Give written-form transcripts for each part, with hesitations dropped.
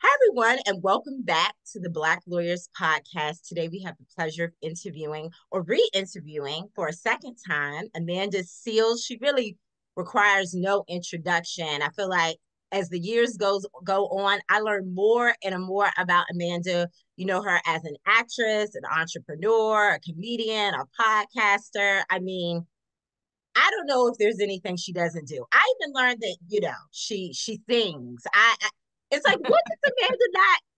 Hi, everyone, and welcome back to the Black Lawyers Podcast. Today, we have the pleasure of interviewing or re interviewing for a second time Amanda Seales. She really requires no introduction. I feel like as the years go on, I learn more and more about Amanda. You know her as an actress, an entrepreneur, a comedian, a podcaster. I mean, I don't know if there's anything she doesn't do. I even learned that she sings. It's like, what does Amanda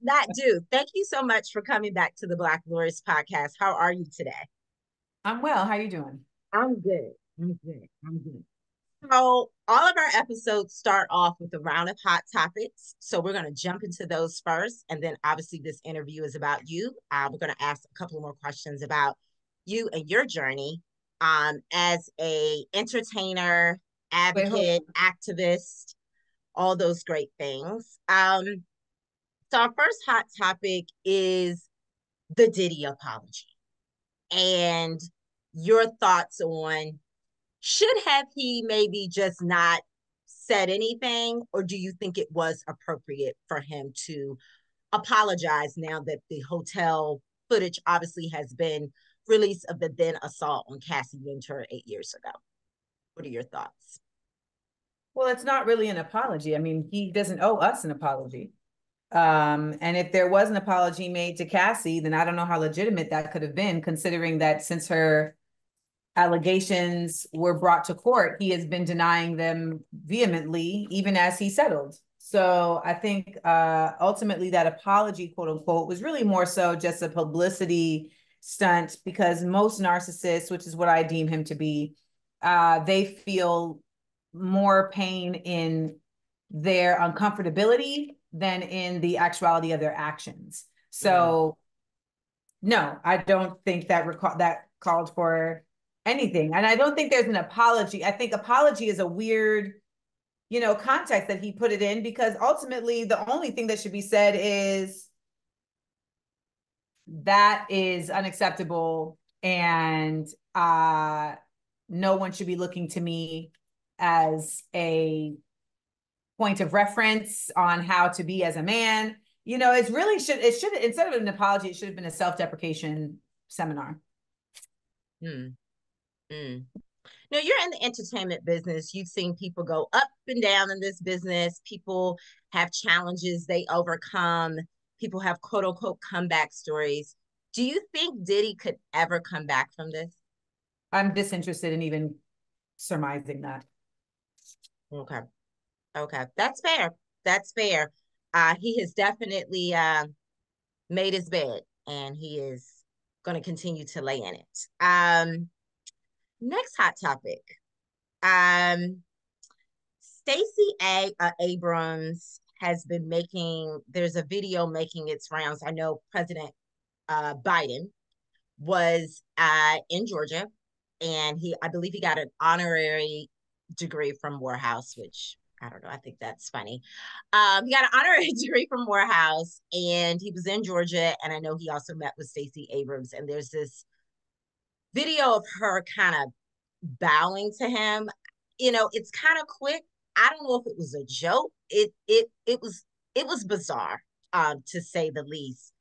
not do? Thank you so much for coming back to the Black Lawyers Podcast. How are you today? I'm well. How you doing? I'm good. I'm good. I'm good. So all of our episodes start off with a round of hot topics. So we're going to jump into those first, and then obviously this interview is about you. We're going to ask a couple more questions about you and your journey as a entertainer, Wait, hold advocate, on. activist, all those great things. So our first hot topic is the Diddy apology and your thoughts on should have he maybe just not said anything, or do you think it was appropriate for him to apologize now that the hotel footage obviously has been released of the then assault on Cassie Ventura 8 years ago? What are your thoughts? Well, it's not really an apology. I mean, he doesn't owe us an apology. And if there was an apology made to Cassie, then I don't know how legitimate that could have been, considering that since her allegations were brought to court, he has been denying them vehemently, even as he settled. So I think ultimately that apology, quote unquote, was really more so just a publicity stunt because most narcissists, which is what I deem him to be, they feel more pain in their uncomfortability than in the actuality of their actions. Mm, So no, I don't think that called for anything. And I don't think there's an apology. I think apology is a weird, context that he put it in because ultimately the only thing that should be said is that is unacceptable and no one should be looking to me as a point of reference on how to be as a man. It should instead of an apology, it should have been a self-deprecation seminar. mm, mm. Now, you're in the entertainment business. You've seen people go up and down in this business. People have challenges they overcome. People have quote unquote comeback stories. Do you think Diddy could ever come back from this? I'm disinterested in even surmising that. Okay. Okay. That's fair. That's fair. He has definitely made his bed and he is going to continue to lay in it. Next hot topic. Um, Abrams has been there's a video making its rounds. I know President Biden was in Georgia and I believe he got an honorary degree from Morehouse, which I don't know. I think that's funny. He got an honorary degree from Morehouse and he was in Georgia. And I know he also met with Stacey Abrams. And there's this video of her kind of bowing to him. It's kind of quick. I don't know if it was a joke. It was bizarre, to say the least.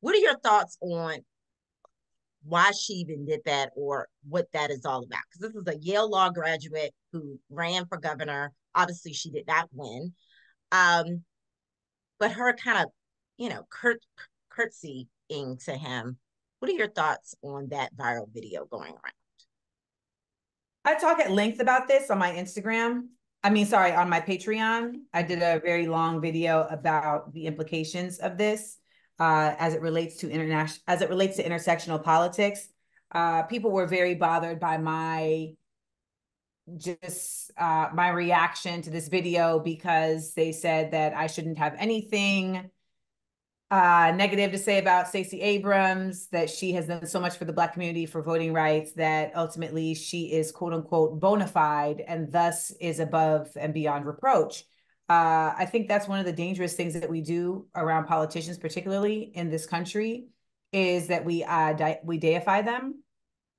What are your thoughts on why she even did that or what that is all about? Because this is a Yale Law graduate who ran for governor. Obviously, she did not win. Um, but her kind of, curtsying to him. What are your thoughts on that viral video going around? I talk at length about this on my Instagram. On my Patreon. I did a very long video about the implications of this as it relates to intersectional politics. People were very bothered by my reaction to this video because they said that I shouldn't have anything negative to say about Stacey Abrams, that she has done so much for the Black community for voting rights, that ultimately she is quote unquote bona fide and thus is above and beyond reproach. I think that's one of the dangerous things that we do around politicians, particularly in this country, is that we deify them.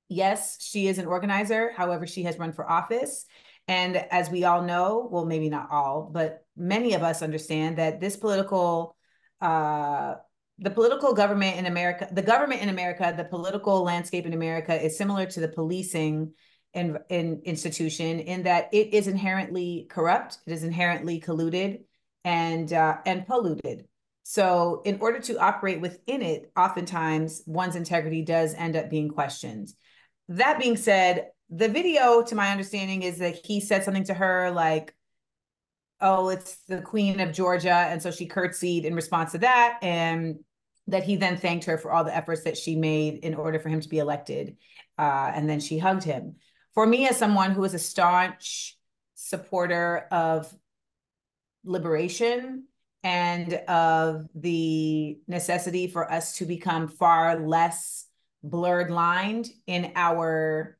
Yes, she is an organizer. However, she has run for office. And as we all know, well, maybe not all, but many of us understand that this political uh, the political government in America, the government in America, the political landscape in America is similar to the policing in institution in that it is inherently corrupt, it is inherently colluded and polluted. So in order to operate within it, oftentimes one's integrity does end up being questioned. That being said, the video, to my understanding, is that he said something to her like, oh, it's the Queen of Georgia. And so she curtsied in response to that. And that he then thanked her for all the efforts that she made in order for him to be elected. And then she hugged him. For me, as someone who is a staunch supporter of liberation and of the necessity for us to become far less blurred lined in our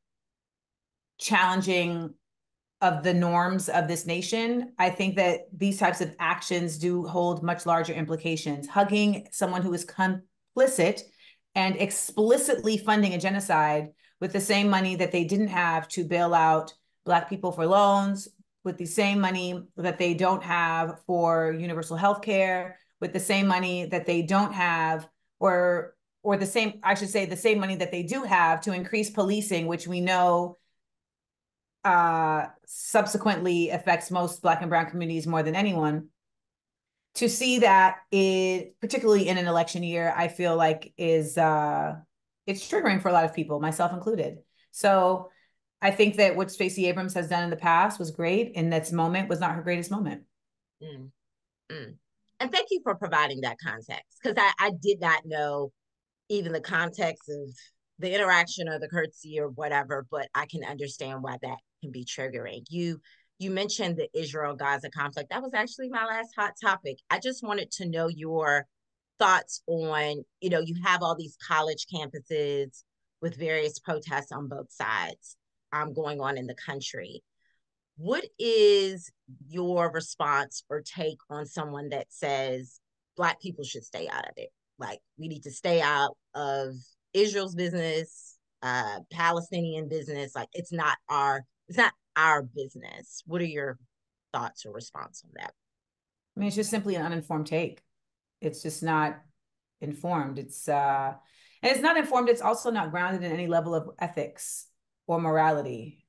challenging of the norms of this nation, I think that these types of actions do hold much larger implications. Hugging someone who is complicit and explicitly funding a genocide with the same money that they didn't have to bail out Black people for loans, with the same money that they don't have for universal health care, with the same money that they don't have, or the same, I should say, the same money that they do have to increase policing, which we know subsequently affects most Black and brown communities more than anyone. To see that, it particularly in an election year, I feel like is it's triggering for a lot of people, myself included. So I think that what Stacey Abrams has done in the past was great, and this moment was not her greatest moment. Mm, mm. And thank you for providing that context, because I did not know even the context of the interaction or the curtsy or whatever, but I can understand why that can be triggering. You mentioned the Israel-Gaza conflict. That was actually my last hot topic. I just wanted to know your thoughts on, you have all these college campuses with various protests on both sides going on in the country. What is your response or take on someone that says Black people should stay out of it? Like, we need to stay out of Israel's business, Palestinian business. Like, it's not our business. What are your thoughts or response on that? I mean, it's just simply an uninformed take. It's just not informed. And it's not informed. It's also not grounded in any level of ethics or morality.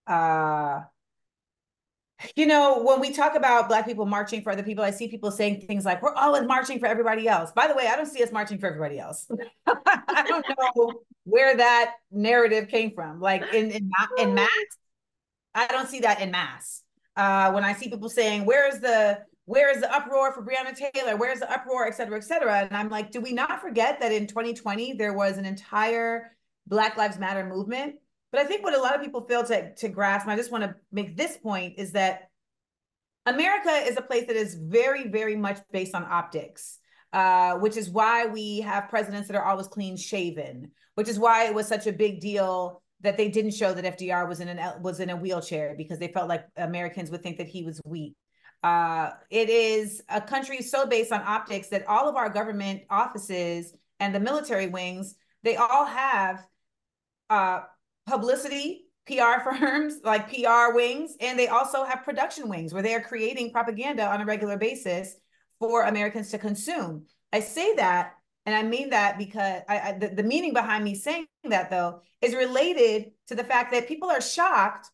When we talk about Black people marching for other people, I see people saying things like, we're always marching for everybody else. By the way, I don't see us marching for everybody else. I don't know where that narrative came from. Like in mass, I don't see that in mass. When I see people saying, where is the uproar for Breonna Taylor? Where's the uproar, et cetera, et cetera? And I'm like, do we not forget that in 2020, there was an entire Black Lives Matter movement? But I think what a lot of people fail to grasp, and I just want to make this point, is that America is a place that is very, very much based on optics, which is why we have presidents that are always clean shaven, which is why it was such a big deal that they didn't show that FDR was in a wheelchair, because they felt like Americans would think that he was weak. It is a country so based on optics that all of our government offices and the military wings, they all have publicity, PR firms, like PR wings, and they also have production wings where they are creating propaganda on a regular basis for Americans to consume. I say that, and I mean that because the meaning behind me saying that, though, is related to the fact that people are shocked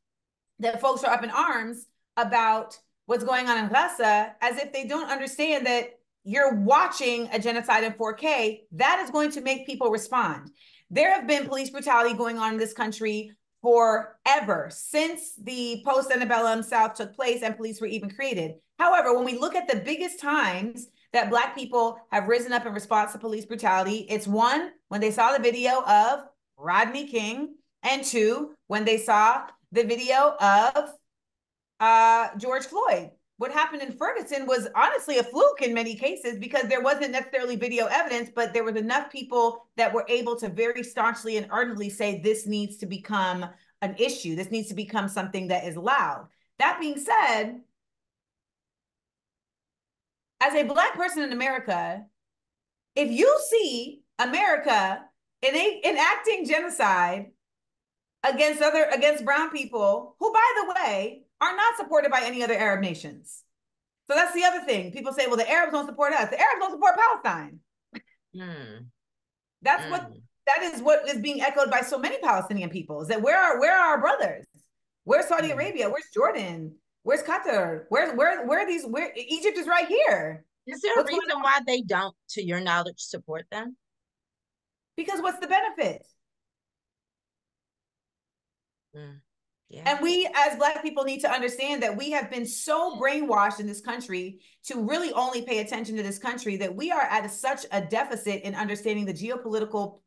that folks are up in arms about what's going on in Gaza, as if they don't understand that you're watching a genocide in 4K. That is going to make people respond. There have been police brutality going on in this country forever, since the post-antebellum South took place and police were even created. However, when we look at the biggest times that Black people have risen up in response to police brutality, it's one, when they saw the video of Rodney King, and two, when they saw the video of George Floyd. What happened in Ferguson was honestly a fluke in many cases, because there wasn't necessarily video evidence, but there was enough people that were able to very staunchly and ardently say this needs to become an issue. This needs to become something that is loud. That being said, as a Black person in America, if you see America enacting genocide against brown people, who, by the way, are not supported by any other Arab nations. So that's the other thing. People say, well, the Arabs don't support us. The Arabs don't support Palestine. Mm, That's what mm, that is what is being echoed by so many Palestinian people, is that where are our brothers? Where's Saudi mm. Arabia? Where's Jordan? Where's Qatar? Where are these? Where Egypt is right here. Is there a What's going reason on? why they don't, to your knowledge, support them? Because what's the benefit? Mm, yeah. And we as Black people need to understand that we have been so brainwashed in this country to really only pay attention to this country, that we are at such a deficit in understanding the geopolitical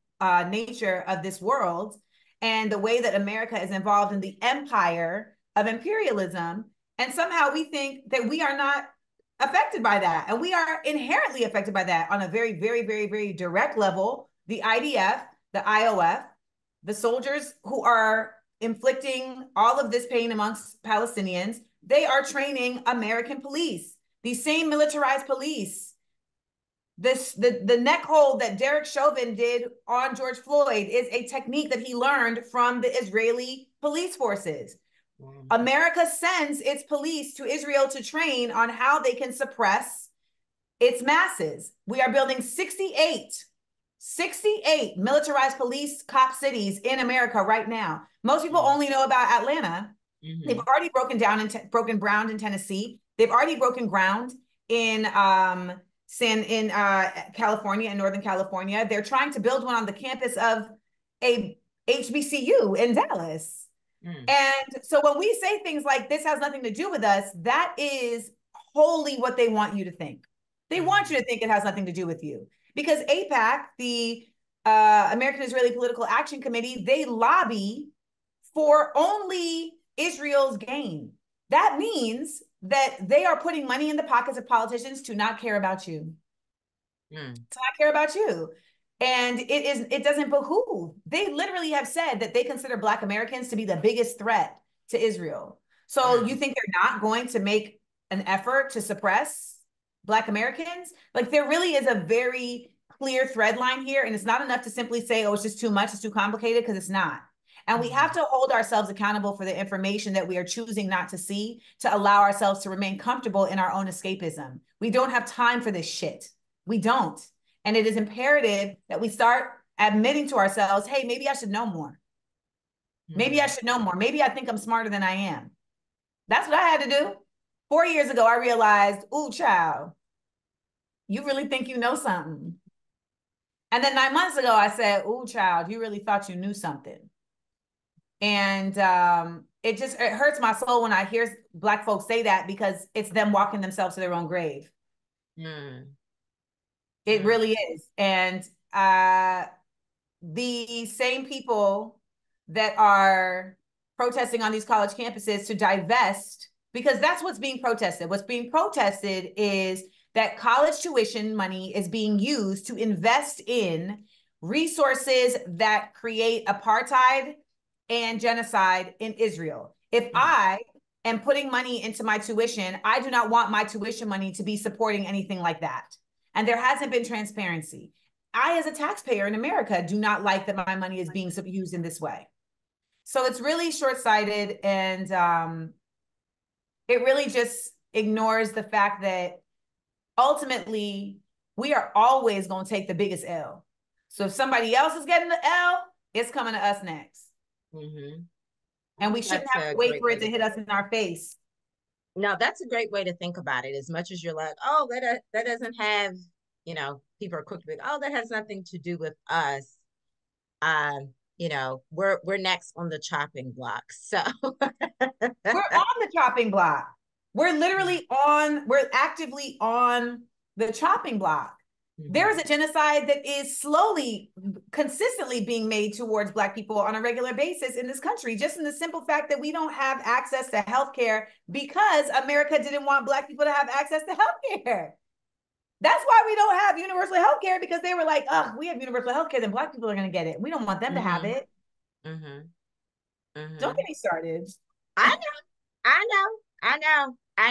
nature of this world and the way that America is involved in the empire of imperialism. And somehow we think that we are not affected by that. And we are inherently affected by that on a very, very, very, very direct level. The IDF, the IOF, the soldiers who are inflicting all of this pain amongst Palestinians, they are training American police, the same militarized police. The neck hold that Derek Chauvin did on George Floyd is a technique that he learned from the Israeli police forces. Mm. America sends its police to Israel to train on how they can suppress its masses. We are building 68 militarized police cop cities in America right now. Most people only know about Atlanta. Mm-hmm. They've already broken ground in Tennessee. They've already broken ground in California, in Northern California. They're trying to build one on the campus of a HBCU in Dallas. Mm. And so when we say things like this has nothing to do with us, that is wholly what they want you to think. They want you to think it has nothing to do with you. Because AIPAC, the American Israeli Political Action Committee, they lobby for only Israel's gain. That means that they are putting money in the pockets of politicians to not care about you. To not care about you. And it doesn't behoove. They literally have said that they consider Black Americans to be the biggest threat to Israel. So you think they're not going to make an effort to suppress Black Americans? Like, there really is a very clear thread line here. And it's not enough to simply say, oh, it's just too much, it's too complicated, because it's not. And we have to hold ourselves accountable for the information that we are choosing not to see, to allow ourselves to remain comfortable in our own escapism. We don't have time for this shit. We don't. And it is imperative that we start admitting to ourselves, hey, maybe I should know more. Maybe I should know more. Maybe I think I'm smarter than I am. That's what I had to do. 4 years ago, I realized, ooh, child, you really think you know something. And then 9 months ago, I said, ooh, child, you really thought you knew something. And it hurts my soul when I hear Black folks say that, because it's them walking themselves to their own grave. It really is. And the same people that are protesting on these college campuses to divest, because that's what's being protested. What's being protested is that college tuition money is being used to invest in resources that create apartheid and genocide in Israel. If I am putting money into my tuition, I do not want my tuition money to be supporting anything like that. And there hasn't been transparency. I, as a taxpayer in America, do not like that my money is being used in this way. So it's really short-sighted, and it really just ignores the fact that ultimately we are always going to take the biggest L. So if somebody else is getting the L, it's coming to us next. And we shouldn't have to wait for it to hit us in our face. No, that's a great way to think about it. As much as you're like, oh, that doesn't have, people are quick to be, oh, that has nothing to do with us. We're next on the chopping block. So we're on the chopping block. We're actively on the chopping block. There is a genocide that is slowly, consistently being made towards Black people on a regular basis in this country, just in the simple fact that we don't have access to healthcare because America didn't want Black people to have access to healthcare. That's why we don't have universal healthcare, because they were like, oh, we have universal healthcare, then Black people are going to get it. We don't want them to have it. Don't get me started. I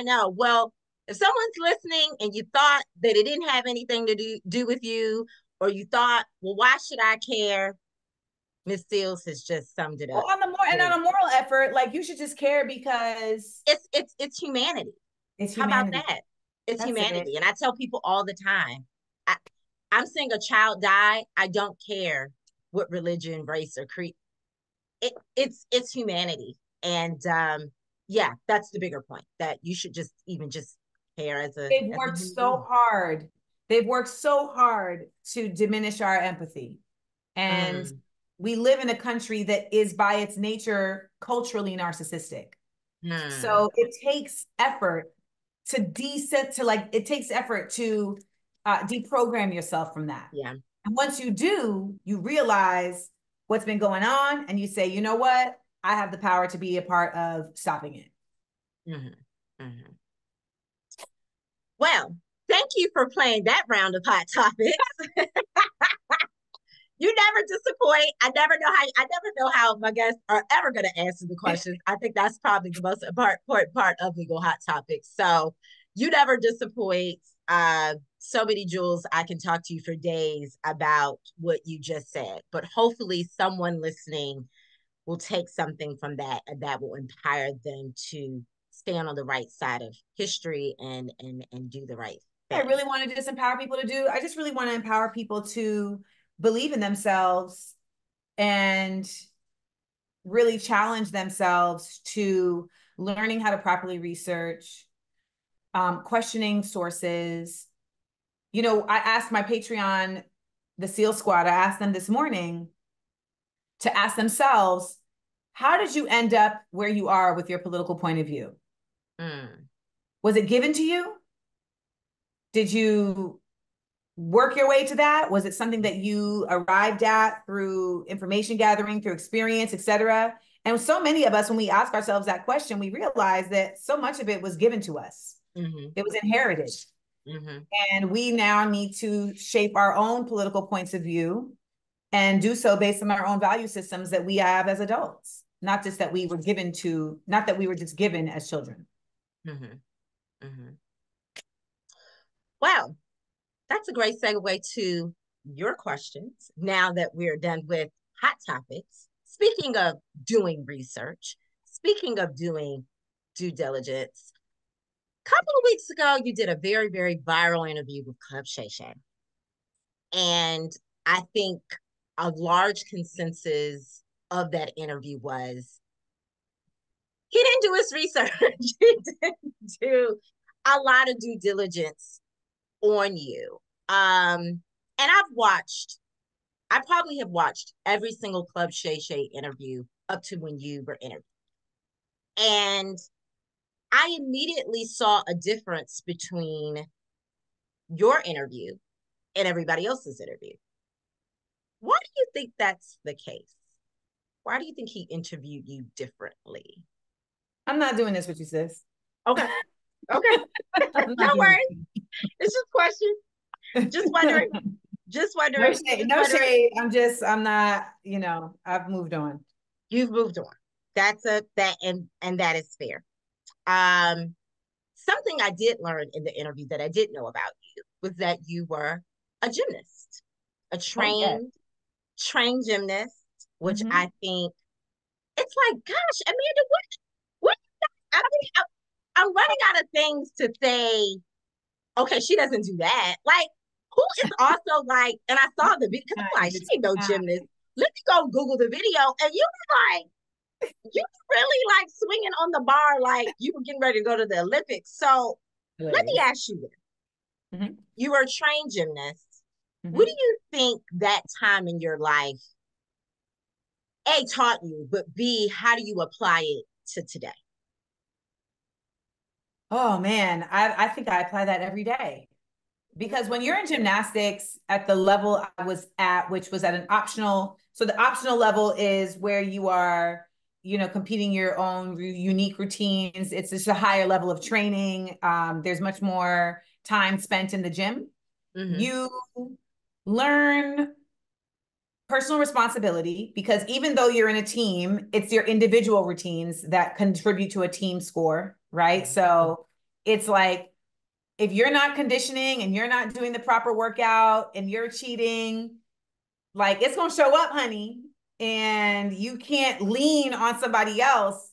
know. Well, if someone's listening and you thought that it didn't have anything to do with you, or you thought, well, why should I care? Ms. Seals has just summed it up. Well, on a moral effort, like, you should just care because it's humanity. It's humanity. How about that? It's That's it. humanity. And I tell people all the time, I, I'm seeing a child die. I don't care what religion, race, or creed. It's humanity. And yeah, that's the bigger point, that you should just even just care They've as a worked human so being. hard. They've worked so hard to diminish our empathy. And Mm, we live in a country that is by its nature culturally narcissistic. mm, So it takes effort to decent to like it takes effort to deprogram yourself from that. yeah. And once you do, you realize what's been going on and you say, you know what? I have the power to be a part of stopping it. Hmm. Hmm. Well, thank you for playing that round of hot topics. You never disappoint. I never know how my guests are ever going to answer the questions. I think that's probably the most important part of legal hot topics. So you never disappoint. So many jewels. I can talk to you for days about what you just said, but hopefully someone listening will take something from that and that will empower them to stand on the right side of history and do the right I thing. really want to just empower people to do. I just really want to empower people to believe in themselves and really challenge themselves to learning how to properly research, questioning sources. You know, I asked my Patreon, the SEAL Squad, I asked them this morning to ask themselves, how did you end up where you are with your political point of view? Mm, Was it given to you? Did you work your way to that? Was it something that you arrived at through information gathering, through experience, et cetera? And so many of us, when we ask ourselves that question, we realize that so much of it was given to us. mm-hmm, It was inherited. mm-hmm. And we now need to shape our own political points of view and do so based on our own value systems that we have as adults, not just that we were given to, not that we were just given as children. Mm-hmm. Mm-hmm. Well, that's a great segue to your questions now that we're done with hot topics. Speaking of doing research, speaking of doing due diligence, a couple of weeks ago, you did a very, very viral interview with Club Shay Shay. And I think a large consensus of that interview was he didn't do his research. He didn't do a lot of due diligence on you. And I probably have watched every single Club Shay Shay interview up to when you were interviewed. And I immediately saw a difference between your interview and everybody else's interview. Why do you think that's the case? Why do you think he interviewed you differently? I'm not doing this with you, sis. Okay. Okay. I'm No not doing worries. It's just question. Just wondering. it. Just No wondering. shade, Just no wondering. shade. I'm not, I've moved on. You've moved on. That's a that and that is fair. Um, Something I did learn in the interview that I didn't know about you was that you were a gymnast, a Oh, yeah. trained gymnast, which Mm-hmm. I think it's like, gosh, Amanda, what? I mean, I'm running out of things to say. Okay, she doesn't do that. Like, who is also like? And I saw the video because I'm like, she ain't no gymnast. Let me go Google the video, and you were like, you were really like swinging on the bar like you were getting ready to go to the Olympics. So let me Hilarious. ask you this. Mm-hmm. You were a trained gymnast. What do Mm-hmm. you think that time in your life, A, taught you, but B, how do you apply it to today? Oh man, I think I apply that every day. Because when you're in gymnastics at the level I was at, which was at an optional, so the optional level is where you are, competing your own unique routines. It's just a higher level of training. There's much more time spent in the gym. Mm-hmm. You learn personal responsibility because even though you're in a team, it's your individual routines that contribute to a team score, right? Mm-hmm. So it's like if you're not conditioning and you're not doing the proper workout and you're cheating, like it's gonna show up, honey. And you can't lean on somebody else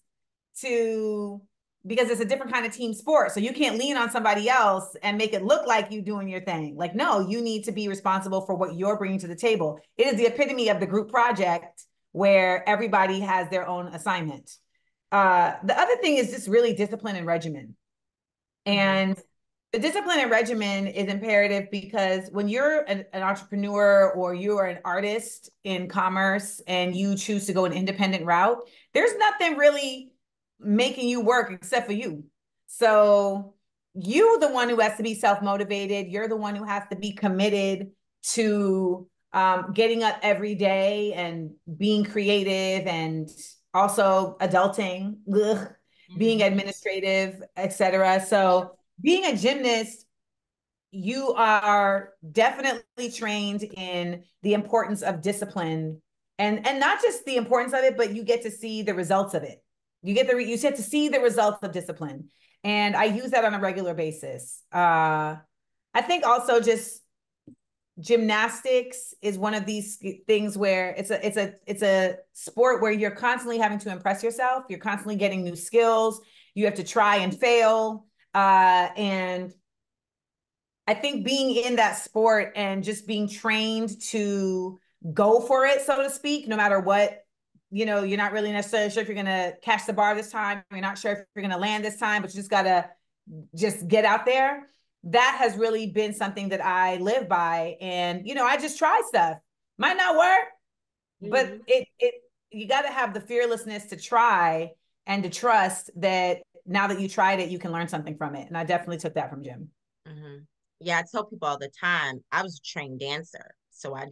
to because it's a different kind of team sport. So you can't lean on somebody else and make it look like you doing your thing. Like, no, you need to be responsible for what you're bringing to the table. It is the epitome of the group project where everybody has their own assignment. The other thing is just really discipline and regimen. And the discipline and regimen is imperative because when you're an entrepreneur or you are an artist in commerce and you choose to go an independent route, there's nothing really making you work except for you. So you the one who has to be self-motivated. You're the one who has to be committed to getting up every day and being creative and also adulting, being administrative, etc. So being a gymnast, you are definitely trained in the importance of discipline and not just the importance of it, but you get to see the results of it. You get to see the results of discipline. And I use that on a regular basis. I think also just gymnastics is one of these things where it's a sport where you're constantly having to impress yourself. You're constantly getting new skills. You have to try and fail. And I think being in that sport and just being trained to go for it, so to speak, no matter what, you're not really necessarily sure if you're going to catch the bar this time. You're not sure if you're going to land this time, but you just got to just get out there. That has really been something that I live by. And, I just try stuff. Might not work, but you got to have the fearlessness to try and to trust that now that you tried it, you can learn something from it. And I definitely took that from Jim. Yeah, I tell people all the time, I was a trained dancer. So I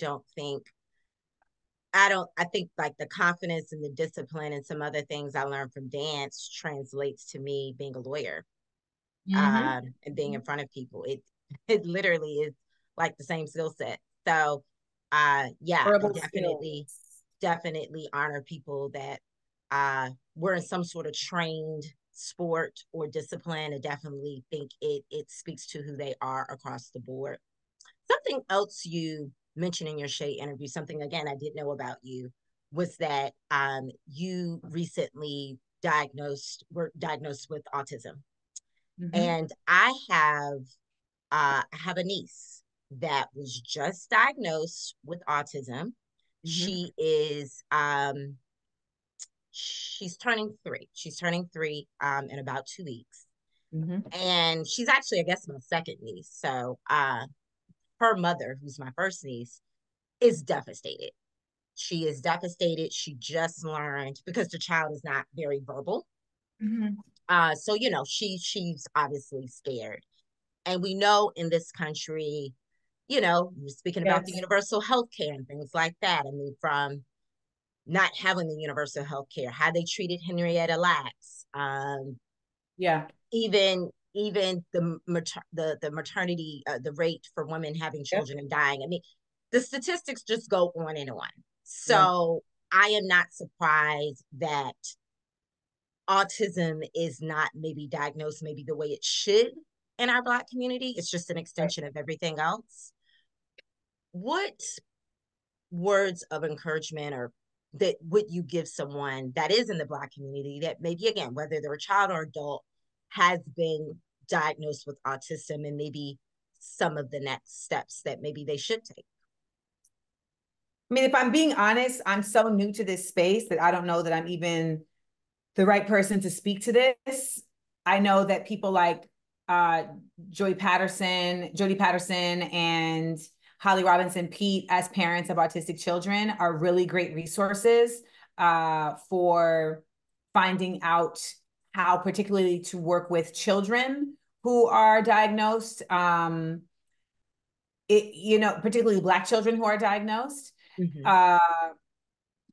think like the confidence and the discipline and some other things I learned from dance translates to me being a lawyer, and being in front of people. It literally is like the same skill set. So yeah, I definitely honor people that were in some sort of trained sport or discipline. I definitely think it speaks to who they are across the board. Something else you mentioned in your Shade interview, something again I didn't know about you, was that you recently were diagnosed with autism. And I have a niece that was just diagnosed with autism. She is she's turning 3. She's turning 3 in about 2 weeks. And she's actually, I guess, my second niece. So her mother, who's my first niece, is devastated. She is devastated. She just learned because the child is not very verbal. So she's obviously scared. And we know in this country, you're speaking about the universal health care and things like that. I mean, from not having the universal health care, how they treated Henrietta Lacks, even the maternity, the rate for women having children and dying. I mean, the statistics just go on and on. So I am not surprised that autism is not maybe diagnosed maybe the way it should in our Black community. It's just an extension of everything else. What words of encouragement or that would you give someone that is in the Black community that maybe, again, whether they're a child or adult, has been diagnosed with autism, and maybe some of the next steps that maybe they should take? I mean, if I'm being honest, I'm so new to this space that I don't know that I'm even the right person to speak to this. I know that people like Jodie Patterson and Holly Robinson Peete, as parents of autistic children, are really great resources for finding out how particularly to work with children who are diagnosed, particularly Black children who are diagnosed.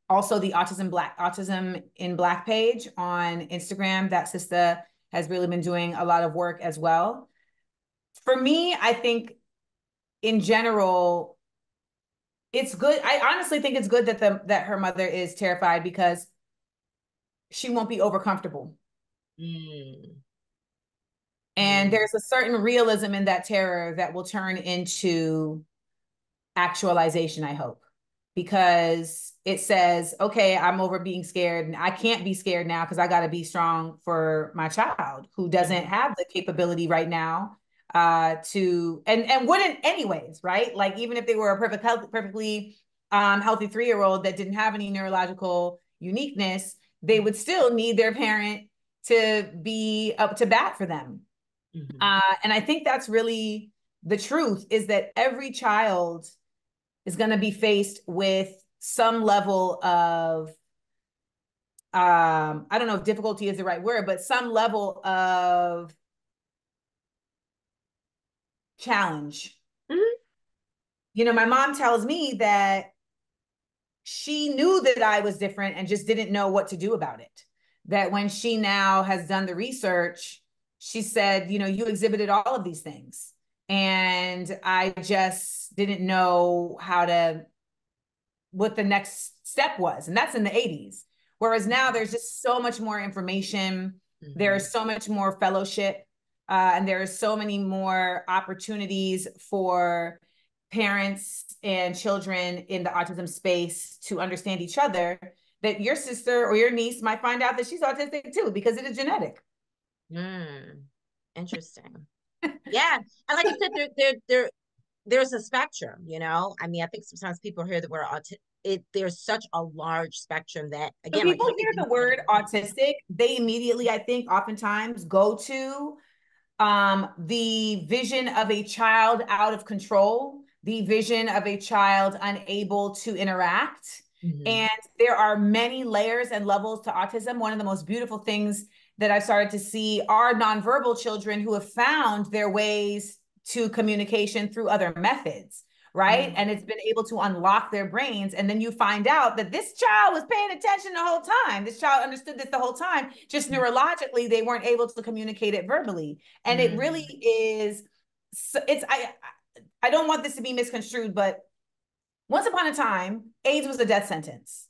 Also the Autism in Black page on Instagram, that sister has really been doing a lot of work as well. For me, I think in general, it's good. I honestly think it's good that her mother is terrified because she won't be over comfortable. And there's a certain realism in that terror that will turn into actualization, I hope. because it says, okay, I'm over being scared and I can't be scared now because I got to be strong for my child who doesn't have the capability right now to and wouldn't anyways, right? Like even if they were a perfectly healthy 3-year-old that didn't have any neurological uniqueness, they would still need their parent to be up to bat for them. And I think that's really the truth, is that every child is going to be faced with some level of I don't know if difficulty is the right word, but some level of challenge. You know, my mom tells me that she knew that I was different and just didn't know what to do about it. That when she now has done the research, she said, you know, you exhibited all of these things. And I just didn't know what the next step was. And that's in the 80s. Whereas now there's just so much more information. There's so much more fellowship. And there are so many more opportunities for parents and children in the autism space to understand each other, that your sister or your niece might find out that she's autistic too, because it is genetic. Interesting. Yeah. And like you said, there's a spectrum, you know? I mean, I think sometimes people hear the word autistic. There's such a large spectrum that, again, when people hear the word autistic, they immediately, I think, oftentimes go to the vision of a child out of control, the vision of a child unable to interact. And there are many layers and levels to autism. One of the most beautiful things that I've started to see are nonverbal children who have found their ways to communication through other methods, right? And it's been able to unlock their brains. And then you find out that this child was paying attention the whole time. This child understood this the whole time. Just neurologically, they weren't able to communicate it verbally. And it really is, I don't want this to be misconstrued, but once upon a time, AIDS was a death sentence.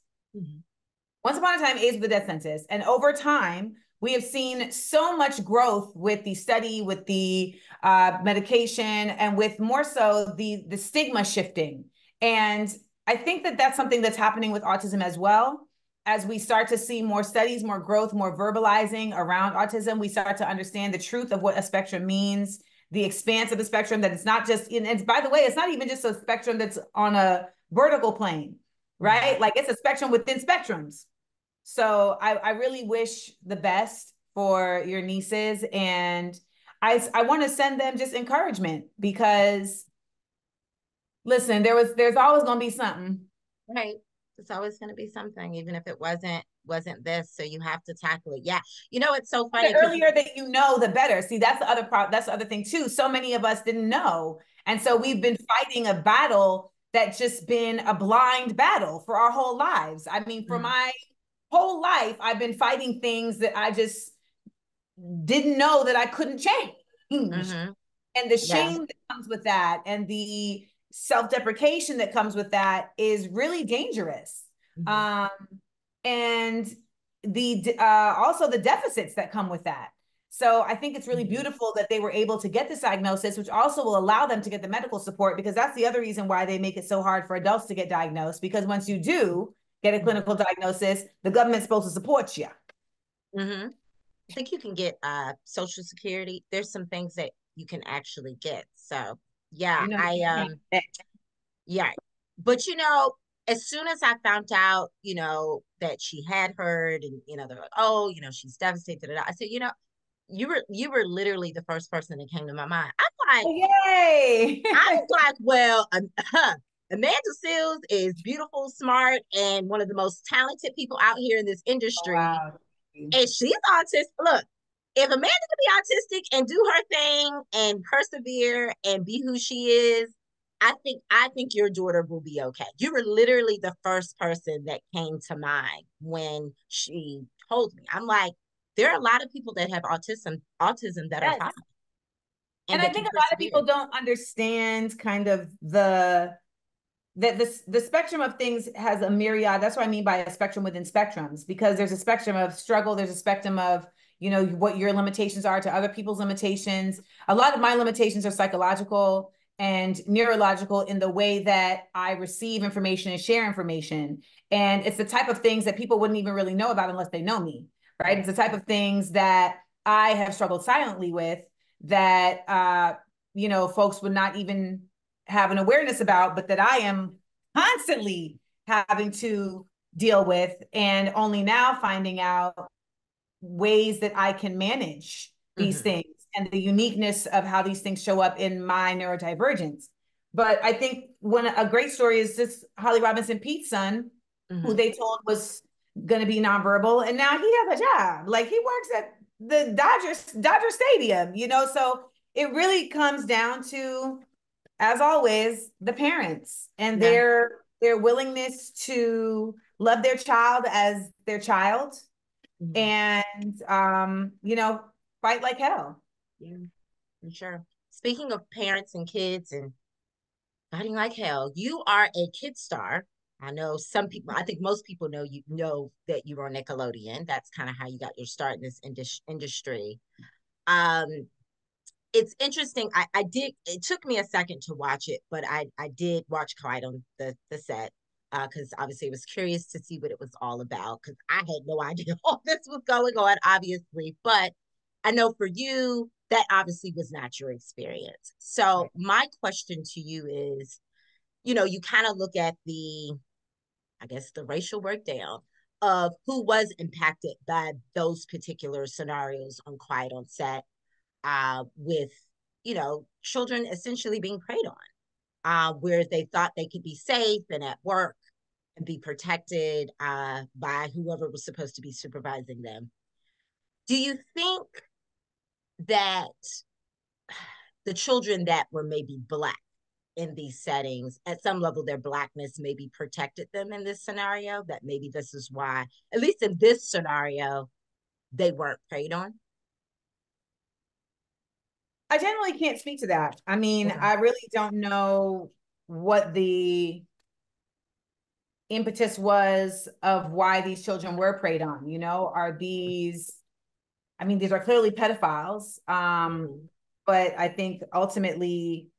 Once upon a time, AIDS was a death sentence. And over time, we have seen so much growth with the study, with the medication, and with more so the stigma shifting. And I think that that's something that's happening with autism as well. As we start to see more studies, more growth, more verbalizing around autism, we start to understand the truth of what a spectrum means, the expanse of the spectrum, that it's not just, and by the way, it's not even just a spectrum that's on a vertical plane, right? Like it's a spectrum within spectrums. So I really wish the best for your nieces, and I want to send them just encouragement, because listen, there's always going to be something. Right. It's always going to be something, even if it wasn't this. So you have to tackle it. Yeah. You know, it's so funny. The earlier that you know, the better. See, that's the other part. That's the other thing too. So many of us didn't know. And so we've been fighting a battle that's just been a blind battle for our whole lives. I mean, for my whole life, I've been fighting things that I just didn't know that I couldn't change. And the shame that comes with that, and the self-deprecation that comes with that, is really dangerous. And the also the deficits that come with that. So I think it's really beautiful that they were able to get this diagnosis, which also will allow them to get the medical support, because that's the other reason why they make it so hard for adults to get diagnosed. Because once you do get a clinical diagnosis, the government's supposed to support you. I think you can get Social Security. There's some things that you can actually get. So yeah, yeah. But you know, as soon as I found out, you know, that she had heard, and you know, they're like, oh, you know, she's devastated. I said, you know, you were literally the first person that came to my mind. I'm like, yay! I was like, well, Amanda Seales is beautiful, smart, and one of the most talented people out here in this industry. Wow. And she's autistic. Look, if Amanda can be autistic and do her thing and persevere and be who she is, I think your daughter will be okay. You were literally the first person that came to mind when she told me. I'm like, there are a lot of people that have autism that are fine. And I think a lot of people don't understand kind of the spectrum of things has a myriad. That's what I mean by a spectrum within spectrums, because there's a spectrum of struggle. There's a spectrum of, you know, what your limitations are to other people's limitations. A lot of my limitations are psychological, and neurological in the way that I receive information and share information. And it's the type of things that people wouldn't even really know about unless they know me, right? It's the type of things that I have struggled silently with that, folks would not even have an awareness about, but that I am constantly having to deal with, and only now finding out ways that I can manage these things and the uniqueness of how these things show up in my neurodivergence. But I think a great story is this Holly Robinson Pete's son, who they told was going to be nonverbal, and now he has a job. Like, he works at the Dodger Stadium, so it really comes down to, as always, the parents and their willingness to love their child as their child, and fight like hell. Yeah, for sure. Speaking of parents and kids and fighting like hell, you are a kid star. I know some people, I think most people know that you were on Nickelodeon. That's kind of how you got your start in this industry. Um, it's interesting. It took me a second to watch it, but I did watch Clyde on the set, because obviously I was curious to see what it was all about, because I had no idea all this was going on, obviously. But I know for you, that obviously was not your experience. So my question to you is, you kind of look at I guess, the racial breakdown of who was impacted by those particular scenarios on Quiet on Set, with, children essentially being preyed on, where they thought they could be safe and at work and be protected, by whoever was supposed to be supervising them. Do you think that the children that were maybe Black in these settings, at some level, their Blackness maybe protected them in this scenario, that maybe this is why, at least in this scenario, they weren't preyed on? I generally can't speak to that. I mean, I really don't know what the impetus was of why these children were preyed on. Are these, I mean, these are clearly pedophiles. But I think ultimately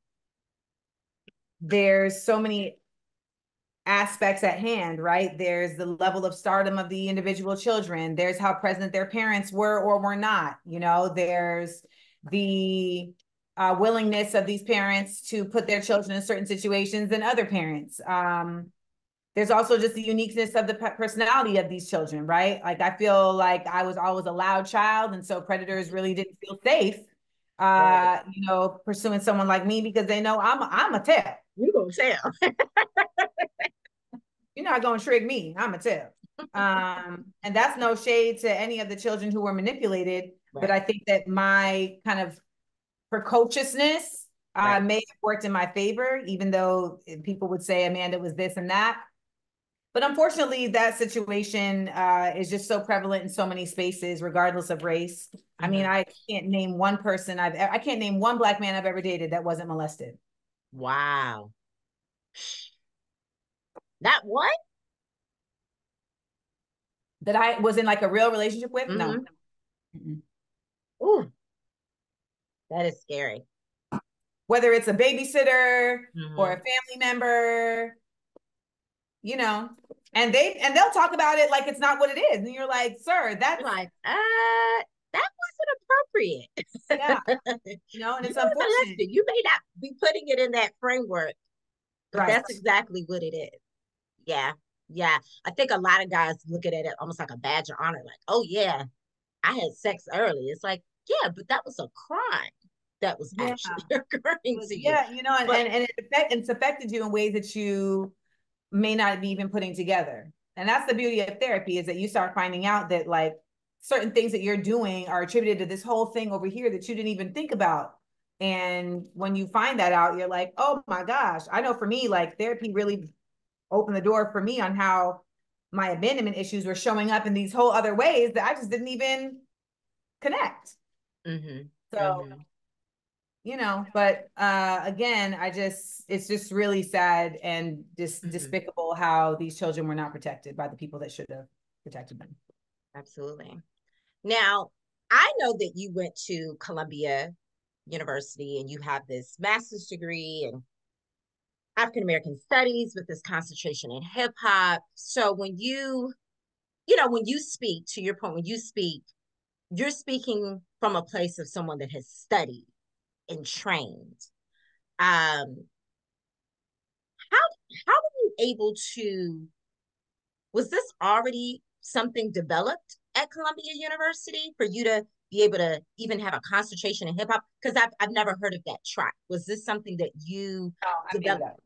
there's so many aspects at hand, right? There's the level of stardom of the individual children. There's how present their parents were or were not. There's the willingness of these parents to put their children in certain situations than other parents. There's also just the uniqueness of the personality of these children, right? Like, I feel like I was always a loud child, and so predators really didn't feel safe, pursuing someone like me, because they know I'm a tell. You gonna tell. You're not gonna trick me. I'm a tell. And that's no shade to any of the children who were manipulated, but I think that my kind of precociousness may have worked in my favor, even though people would say Amanda was this and that. But unfortunately, that situation is just so prevalent in so many spaces, regardless of race. I mean, I can't name one person I can't name one Black man I've ever dated that wasn't molested. Wow. That one? That I was in like a real relationship with? No. Ooh, that is scary. Whether it's a babysitter or a family member, and they'll talk about it like it's not what it is. And you're like, sir, that's like, that wasn't appropriate. Yeah. And it's unfortunate. You may not be putting it in that framework, but that's exactly what it is. Yeah. Yeah. I think a lot of guys look at it almost like a badge of honor, like, oh yeah, I had sex early. It's like, yeah, but that was a crime that was actually occurring to you. Yeah, and it's affected you in ways that you may not be even putting together. And that's the beauty of therapy, is that you start finding out that, like, certain things that you're doing are attributed to this whole thing over here that you didn't even think about. And when you find that out, you're like, oh my gosh. I know for me, like, therapy really opened the door for me on how my abandonment issues were showing up in these whole other ways that I just didn't even connect. So, but again, it's just really sad and just despicable how these children were not protected by the people that should have protected them. Absolutely. Now, I know that you went to Columbia University, and you have this master's degree in African American studies with this concentration in hip hop. So when when you speak, to your point, when you speak, you're speaking from a place of someone that has studied and trained. Um, how how were you able to, was this already something developed at Columbia University for you to be able to even have a concentration in hip hop? Because I've never heard of that track. Was this something that you No, I made it developed? up.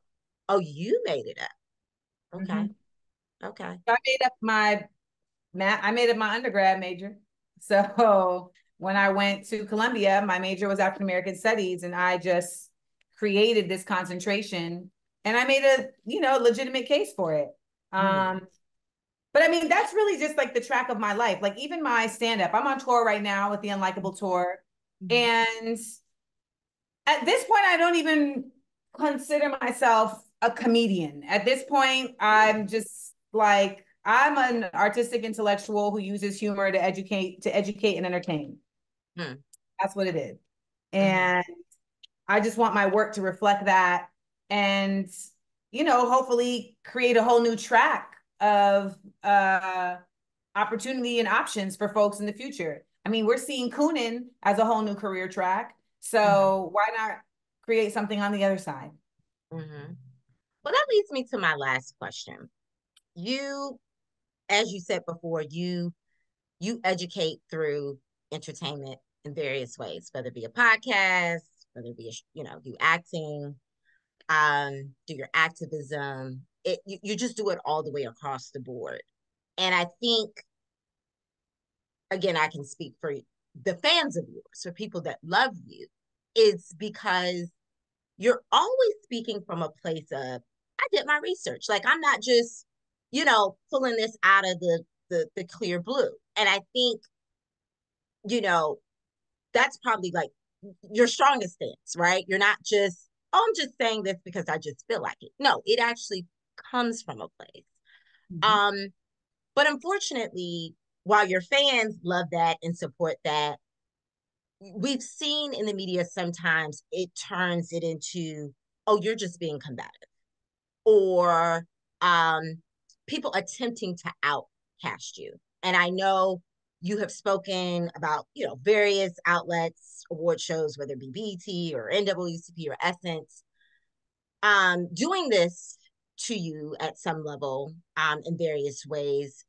Oh, you made it up. Okay. Mhm. Okay. So I made up my undergrad major. So when I went to Columbia, my major was African American Studies, and I just created this concentration, and I made a legitimate case for it. Mm-hmm. But I mean, that's really just like the track of my life. Like even my stand up, I'm on tour right now with the Unlikable tour, Mm-hmm. and at this point, I don't even consider myself a comedian. At this point, I'm just like I'm an artistic intellectual who uses humor to educate and entertain. Mm-hmm. That's what it is. Mm-hmm. And I just want my work to reflect that and hopefully create a whole new track of opportunity and options for folks in the future. I mean, we're seeing Coonan as a whole new career track. So why not create something on the other side? Mm-hmm. Well, that leads me to my last question. You, as you said before, you educate through entertainment in various ways, whether it be a podcast, whether it be you acting, do your activism. You just do it all the way across the board. And I think, again, I can speak for the fans of yours, for people that love you, it's because you're always speaking from a place of, I did my research. Like I'm not just, pulling this out of the clear blue. And I think, you know, that's probably like your strongest stance, right? You're not just, oh, I'm just saying this because I just feel like it. No, it actually comes from a place. Mhm. Um, but unfortunately, while your fans love that and support that, we've seen in the media sometimes it turns it into, oh, you're just being combative, or um, people attempting to outcast you. And I know you have spoken about, various outlets, award shows, whether it be BET or NAACP or Essence, doing this to you at some level, in various ways.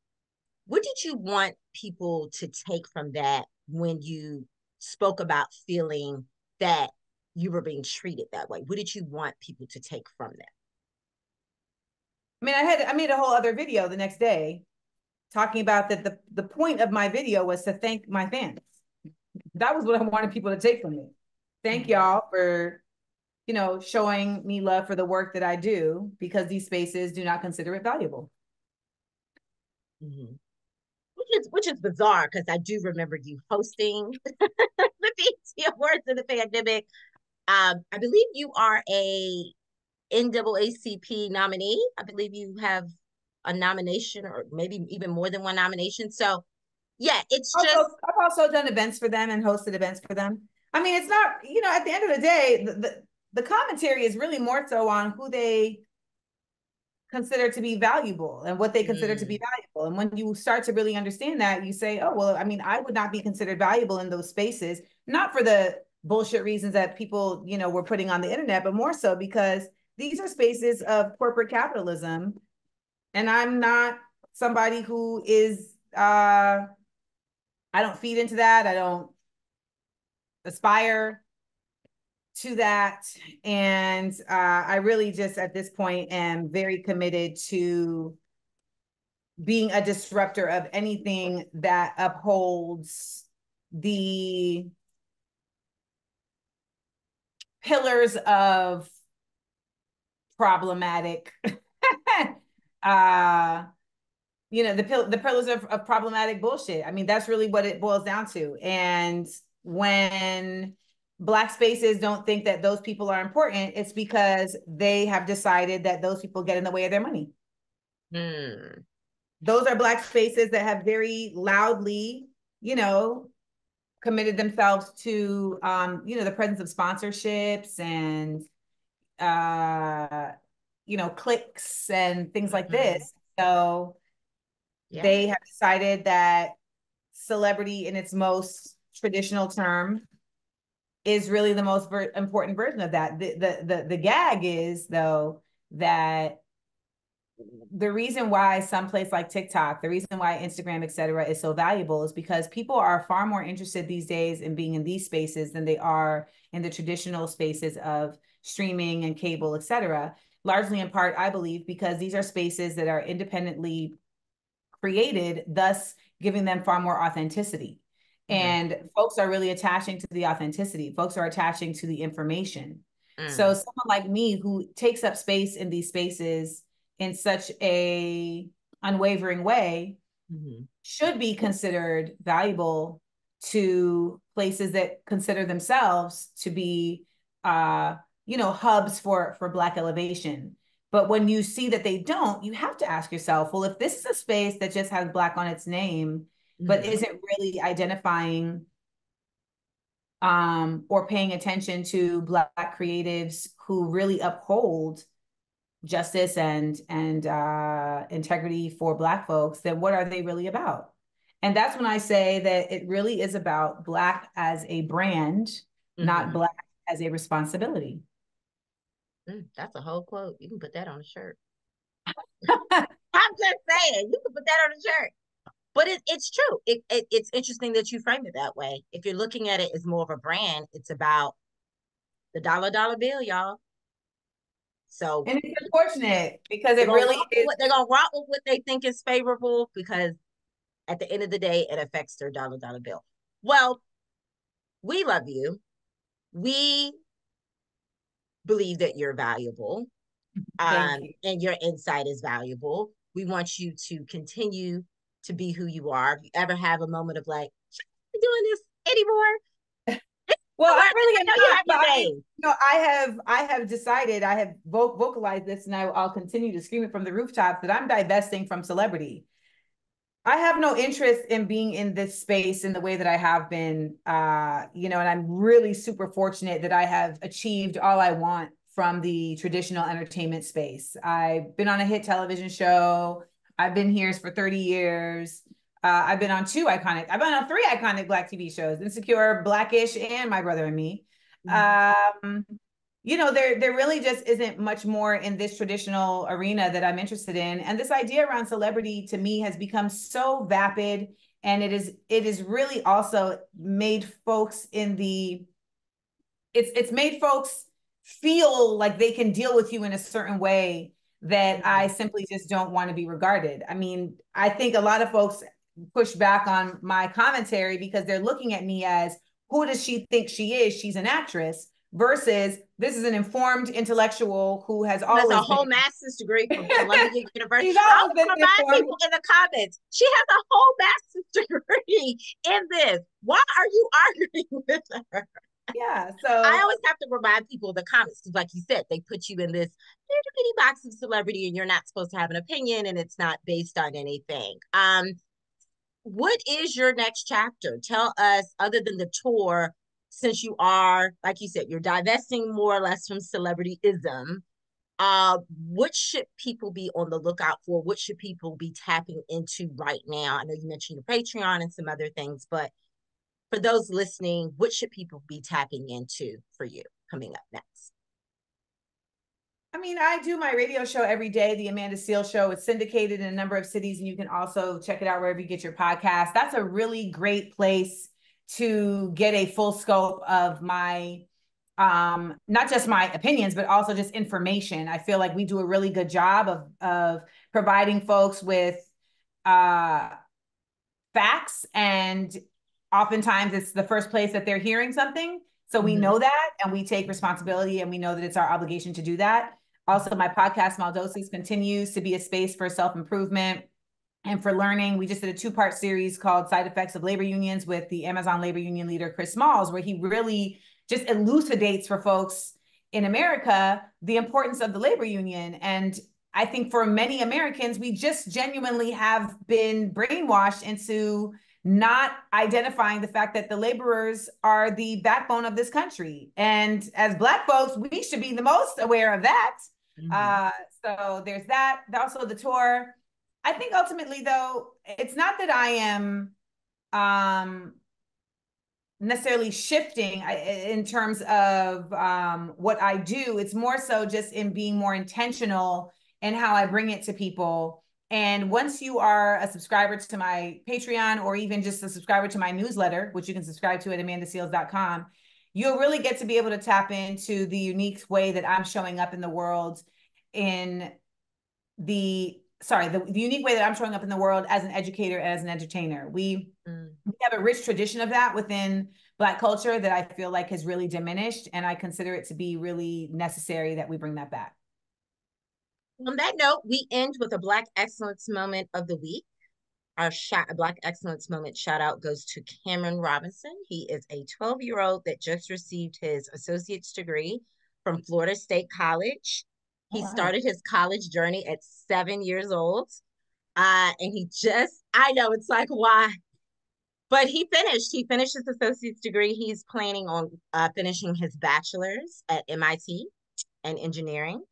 What did you want people to take from that when you spoke about feeling that you were being treated that way? What did you want people to take from that? I mean, I made a whole other video the next day talking about that the point of my video was to thank my fans. That was what I wanted people to take from me. Thank Mm-hmm. y'all for showing me love for the work that I do because these spaces do not consider it valuable. Mm-hmm. Which is bizarre because I do remember you hosting the BET Awards in the pandemic. I believe you are a NAACP nominee. I believe you have a nomination, or maybe even more than one nomination. So yeah, it's just. I've also done events for them and hosted events for them. I mean, it's not, at the end of the day, the commentary is really more so on who they consider to be valuable and what they consider to be Mm, valuable. And when you start to really understand that, you say, oh, well, I mean, I would not be considered valuable in those spaces, not for the bullshit reasons that people, were putting on the internet, but more so because these are spaces of corporate capitalism. And I'm not somebody who is, I don't feed into that. I don't aspire to that. And I really just at this point am very committed to being a disruptor of anything that upholds the pillars of problematic uh the pillars of problematic bullshit. I mean, that's really what it boils down to. And when Black spaces don't think that those people are important, it's because they have decided that those people get in the way of their money. mm, Those are Black spaces that have very loudly, you know, committed themselves to, the presence of sponsorships and, clicks and things like this. So they have decided that celebrity in its most traditional term is really the most important version of that. The gag is, though, that the reason why some place like TikTok, the reason why Instagram, et cetera, is so valuable is because people are far more interested these days in being in these spaces than they are in the traditional spaces of streaming and cable, et cetera. Largely in part, I believe, because these are spaces that are independently created, thus giving them far more authenticity. And folks are really attaching to the authenticity. Folks are attaching to the information. So someone like me who takes up space in these spaces in such a unwavering way should be considered valuable to places that consider themselves to be, hubs for Black elevation. But when you see that they don't, you have to ask yourself, well, if this is a space that just has Black on its name, but isn't really identifying or paying attention to Black creatives who really uphold justice and integrity for Black folks, then what are they really about? And that's when I say that it really is about Black as a brand, not Black as a responsibility. That's a whole quote. You can put that on a shirt. I'm just saying, you can put that on a shirt. But it's true. It's interesting that you frame it that way. If you're looking at it as more of a brand, it's about the dollar bill, y'all. So, and it's unfortunate because it really is. They're gonna rock with what they think is favorable because at the end of the day, it affects their dollar bill. Well, we love you. We believe that you're valuable, and your insight is valuable. We want you to continue to be who you are. If you ever have a moment of like, I'm doing this anymore. Well, I really am not. I have decided, I have vocalized this, and I'll continue to scream it from the rooftops that I'm divesting from celebrity. I have no interest in being in this space in the way that I have been, and I'm really super fortunate that I have achieved all I want from the traditional entertainment space. I've been on a hit television show. I've been here for 30 years. I've been on three iconic Black TV shows, Insecure, Blackish, and My Brother and Me. There really just isn't much more in this traditional arena that I'm interested in. And this idea around celebrity to me has become so vapid, and it is really also made folks it's made folks feel like they can deal with you in a certain way that I simply just don't want to be regarded. I mean, I think a lot of folks push back on my commentary because they're looking at me as, who does she think she is? She's an actress. Versus, this is an informed intellectual who has always a whole master's degree from Columbia University. I was remind people in the comments, she has a whole master's degree in this. Why are you arguing with her? Yeah, so I always have to remind people in the comments, because like you said, they put you in this little bitty box of celebrity and you're not supposed to have an opinion and it's not based on anything. What is your next chapter? Tell us, other than the tour, since you are, like you said, you're divesting more or less from celebrityism, what should people be on the lookout for? What should people be tapping into right now? I know you mentioned your Patreon and some other things, but for those listening, what should people be tapping into for you coming up next? I mean, I do my radio show every day, The Amanda Seales Show. It's syndicated in a number of cities, and you can also check it out wherever you get your podcast. That's a really great place to get a full scope of my, not just my opinions, but also just information. I feel like we do a really good job of providing folks with facts, and oftentimes it's the first place that they're hearing something. So we know that, and we take responsibility, and we know that it's our obligation to do that. Also, my podcast, Maldoses, continues to be a space for self-improvement and for learning. We just did a 2-part series called Side Effects of Labor Unions with the Amazon labor union leader, Chris Smalls, where he really just elucidates for folks in America the importance of the labor union. And I think for many Americans, we just genuinely have been brainwashed into not identifying the fact that the laborers are the backbone of this country. And as Black folks, we should be the most aware of that. Mhm. So there's that. Also the tour. I think ultimately, though, it's not that I am necessarily shifting in terms of what I do. It's more so just in being more intentional in how I bring it to people. And once you are a subscriber to my Patreon or even just a subscriber to my newsletter, which you can subscribe to at amandaseales.com, you'll really get to be able to tap into the unique way that I'm showing up in the world in the unique way that I'm showing up in the world as an educator, as an entertainer. We have a rich tradition of that within Black culture that I feel like has really diminished, and I consider it to be really necessary that we bring that back. On that note, we end with a Black Excellence Moment of the week. Our Black Excellence Moment shout out goes to Cameron Robinson. He is a 12-year-old that just received his associate's degree from Florida State College. Oh, He wow. started his college journey at 7 years old. And I know it's like, why? But he finished. He finished his associate's degree. He's planning on finishing his bachelor's at MIT in engineering.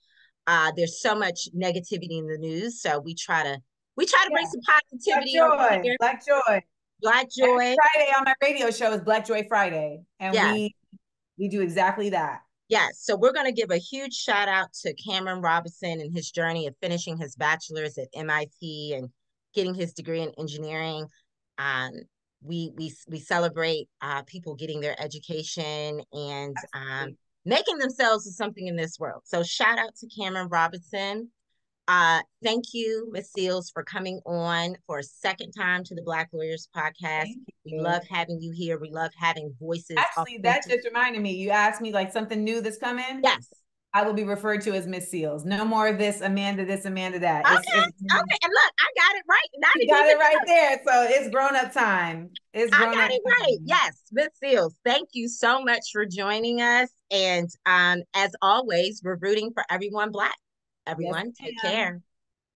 There's so much negativity in the news, so we try to bring Yeah. some Black positivity over Joy. here. Black Joy. Black Every joy. Friday on my radio show is Black Joy Friday. And Yes, we do exactly that. yes. So we're going to give a huge shout out to Cameron Robinson and his journey of finishing his bachelor's at MIT and getting his degree in engineering. Um, we celebrate people getting their education and Absolutely. making themselves something in this world. So shout out to Cameron Robinson. Thank you, Ms. Seales, for coming on for a second time to the Black Lawyers Podcast. Thank We you. love having you here. We love having voices Actually, that authentic. just reminded me. You asked me like something new that's coming. Yes. I will be referred to as Miss Seales. No more of this, Amanda that. Okay. Okay. And look, I got it right. And I You didn't got even it right know. there. So it's grown up time. It's I grown got up it right. time. Yes, Ms. Seales, thank you so much for joining us. And as always, we're rooting for everyone Black. Yes, Everyone, take ma'am. care.